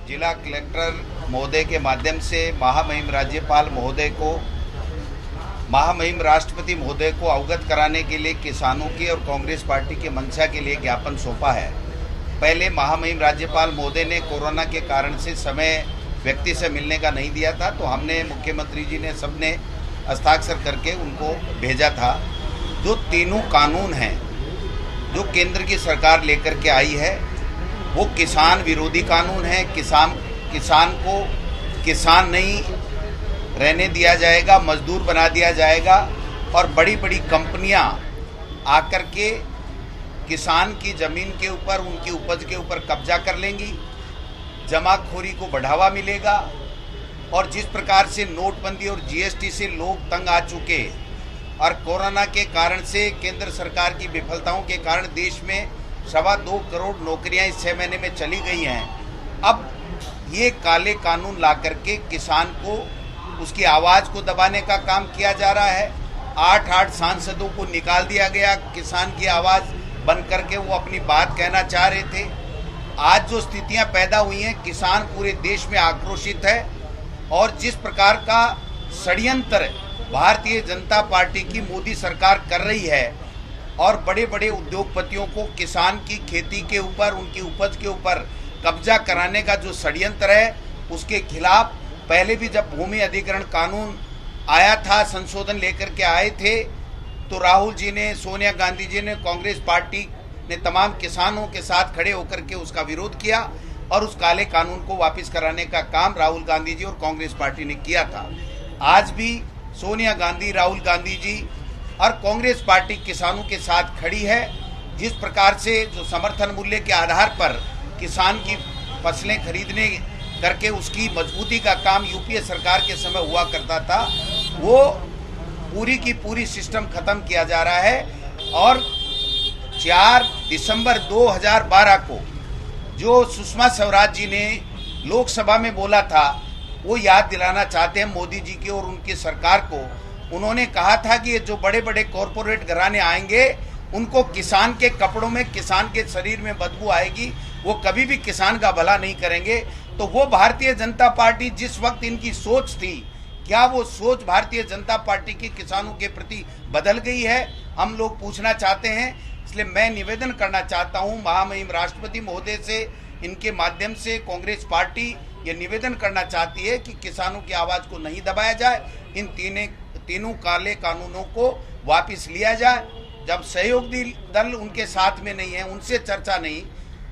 जिला कलेक्टर महोदय के माध्यम से महामहिम राज्यपाल महोदय को, महामहिम राष्ट्रपति महोदय को अवगत कराने के लिए किसानों की और कांग्रेस पार्टी की मंशा के लिए ज्ञापन सौंपा है। पहले महामहिम राज्यपाल महोदय ने कोरोना के कारण से समय व्यक्ति से मिलने का नहीं दिया था, तो हमने, मुख्यमंत्री जी ने, सबने हस्ताक्षर करके उनको भेजा था। जो तीनों कानून हैं जो केंद्र की सरकार लेकर के आई है वो किसान विरोधी कानून है। किसान को किसान नहीं रहने दिया जाएगा, मजदूर बना दिया जाएगा और बड़ी बड़ी कंपनियां आकर के किसान की ज़मीन के ऊपर, उनकी उपज के ऊपर कब्जा कर लेंगी, जमाखोरी को बढ़ावा मिलेगा। और जिस प्रकार से नोटबंदी और जीएसटी से लोग तंग आ चुके और कोरोना के कारण से, केंद्र सरकार की विफलताओं के कारण देश में 2.25 करोड़ नौकरियां इस 6 महीने में चली गई हैं। अब ये काले कानून ला करके किसान को, उसकी आवाज़ को दबाने का काम किया जा रहा है। 8 सांसदों को निकाल दिया गया, किसान की आवाज़ बन करके वो अपनी बात कहना चाह रहे थे। आज जो स्थितियां पैदा हुई हैं, किसान पूरे देश में आक्रोशित है और जिस प्रकार का षड्यंत्र भारतीय जनता पार्टी की मोदी सरकार कर रही है और बड़े बड़े उद्योगपतियों को किसान की खेती के ऊपर, उनकी उपज के ऊपर कब्जा कराने का जो षड्यंत्र है, उसके खिलाफ पहले भी जब भूमि अधिग्रहण कानून आया था, संशोधन लेकर के आए थे, तो राहुल जी ने, सोनिया गांधी जी ने, कांग्रेस पार्टी ने तमाम किसानों के साथ खड़े होकर के उसका विरोध किया और उस काले कानून को वापस कराने का काम राहुल गांधी जी और कांग्रेस पार्टी ने किया था। आज भी सोनिया गांधी, राहुल गांधी जी और कांग्रेस पार्टी किसानों के साथ खड़ी है। जिस प्रकार से जो समर्थन मूल्य के आधार पर किसान की फसलें खरीदने करके उसकी मजबूती का काम यूपीए सरकार के समय हुआ करता था, वो पूरी की पूरी सिस्टम खत्म किया जा रहा है। और 4 दिसंबर 2012 को जो सुषमा स्वराज जी ने लोकसभा में बोला था, वो याद दिलाना चाहते हैं मोदी जी की और उनकी सरकार को। उन्होंने कहा था कि ये जो बड़े बड़े कॉरपोरेट घराने आएंगे, उनको किसान के कपड़ों में, किसान के शरीर में बदबू आएगी, वो कभी भी किसान का भला नहीं करेंगे। तो वो भारतीय जनता पार्टी, जिस वक्त इनकी सोच थी, क्या वो सोच भारतीय जनता पार्टी की किसानों के प्रति बदल गई है, हम लोग पूछना चाहते हैं। इसलिए मैं निवेदन करना चाहता हूं महामहिम राष्ट्रपति महोदय से, इनके माध्यम से कांग्रेस पार्टी ये निवेदन करना चाहती है कि किसानों की आवाज़ को नहीं दबाया जाए, इन तीनों काले कानूनों को वापस लिया जाए। जब सहयोगी दल उनके साथ में नहीं है, उनसे चर्चा नहीं,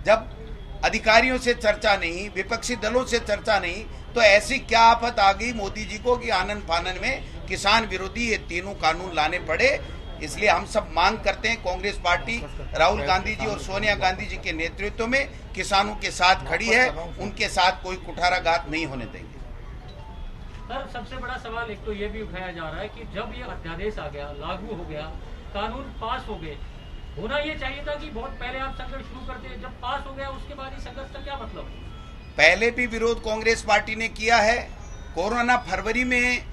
जब अधिकारियों से चर्चा नहीं, विपक्षी दलों से चर्चा नहीं, तो ऐसी क्या आफत आ गई मोदी जी को कि आनन फानन में किसान विरोधी ये तीनों कानून लाने पड़े। इसलिए हम सब मांग करते हैं, कांग्रेस पार्टी राहुल गांधी जी और सोनिया गांधी जी के नेतृत्व में किसानों के साथ खड़ी है, उनके साथ कोई कुठाराघात नहीं होने देंगे। सर, सबसे बड़ा सवाल एक तो ये भी उठाया जा रहा है कि जब ये अध्यादेश आ गया, लागू हो गया, कानून पास हो गए, होना ये चाहिए था कि बहुत पहले आप संघर्ष शुरू करते। जब पास हो गया उसके बाद ही संघर्ष का क्या मतलब? पहले भी विरोध कांग्रेस पार्टी ने किया है। कोरोना फरवरी में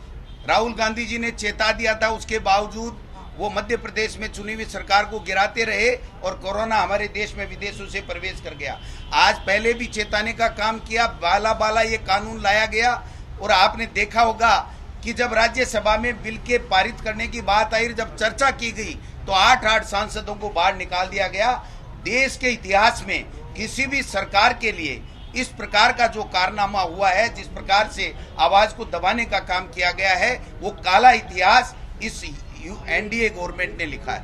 राहुल गांधी जी ने चेता दिया था, उसके बावजूद वो मध्य प्रदेश में चुनी हुई सरकार को गिराते रहे और कोरोना हमारे देश में विदेशों से प्रवेश कर गया। आज पहले भी चेताने का काम किया, बाला ये कानून लाया गया। और आपने देखा होगा कि जब राज्यसभा में बिल के पारित करने की बात आई, जब चर्चा की गई, तो 8 सांसदों को बाहर निकाल दिया गया। देश के इतिहास में किसी भी सरकार के लिए इस प्रकार का जो कारनामा हुआ है, जिस प्रकार से आवाज को दबाने का काम किया गया है, वो काला इतिहास इस एनडीए गवर्नमेंट ने लिखा है।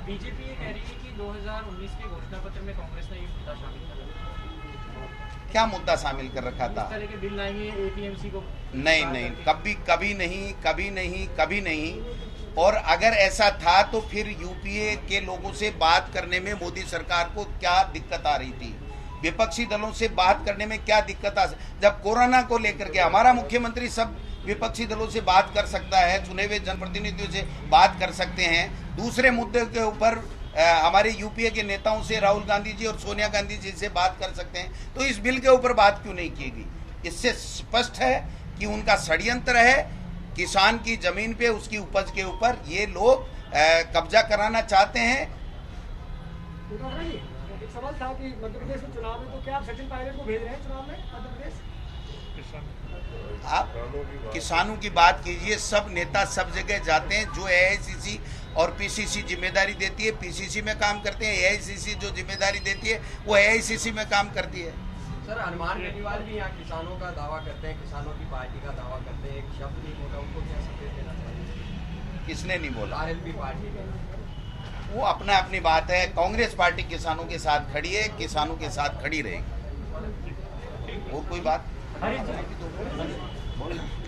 बीजेपी ये कह रही है कि 2019 के घोषणा पत्र में कांग्रेस ने ये मुद्दा शामिल कर रखा। क्या मुद्दा शामिल कर रखा था? इस तरह के बिल लाएंगे एपीएमसी को? नहीं, कभी नहीं। और अगर ऐसा था तो फिर यूपीए के लोगों से बात करने में मोदी सरकार को क्या दिक्कत आ रही थी? विपक्षी दलों से बात करने में क्या दिक्कत आ? जब कोरोना को लेकर के हमारा मुख्यमंत्री सब विपक्षी दलों से बात कर सकता है, चुने हुए जनप्रतिनिधियों से बात कर सकते हैं, दूसरे मुद्दे के ऊपर हमारे यूपीए के नेताओं से, राहुल गांधी जी और सोनिया गांधी जी से बात कर सकते हैं, तो इस बिल के ऊपर बात क्यों नहीं की गई? इससे स्पष्ट है कि उनका षड्यंत्र है। किसान की जमीन पे, उसकी उपज के ऊपर ये लोग कब्जा कराना चाहते हैं। सवाल था कि मध्य प्रदेश में चुनाव में तो क्या आप सचिन पायलट को भेज रहे हैं चुनाव में मध्य प्रदेश? आप किसानों की बात कीजिए। सब नेता सब जगह जाते हैं। जो एआईसीसी और पीसीसी जिम्मेदारी देती है पीसीसी में काम करते हैं, एआईसीसी जो जिम्मेदारी देती है वो एआईसीसी में काम करती है। सर, हनुमान बेनीवाल भी यहाँ किसानों का दावा करते हैं, किसानों की पार्टी का दावा करते हैं, एक शब्द नहीं बोला, उनको क्या संदेश देना चाहिए? किसने नहीं बोला? आरएलपी पार्टी में वो अपना अपनी बात है। कांग्रेस पार्टी किसानों के साथ खड़ी है, किसानों के साथ खड़ी रहेगी। और कोई बात हरीश जी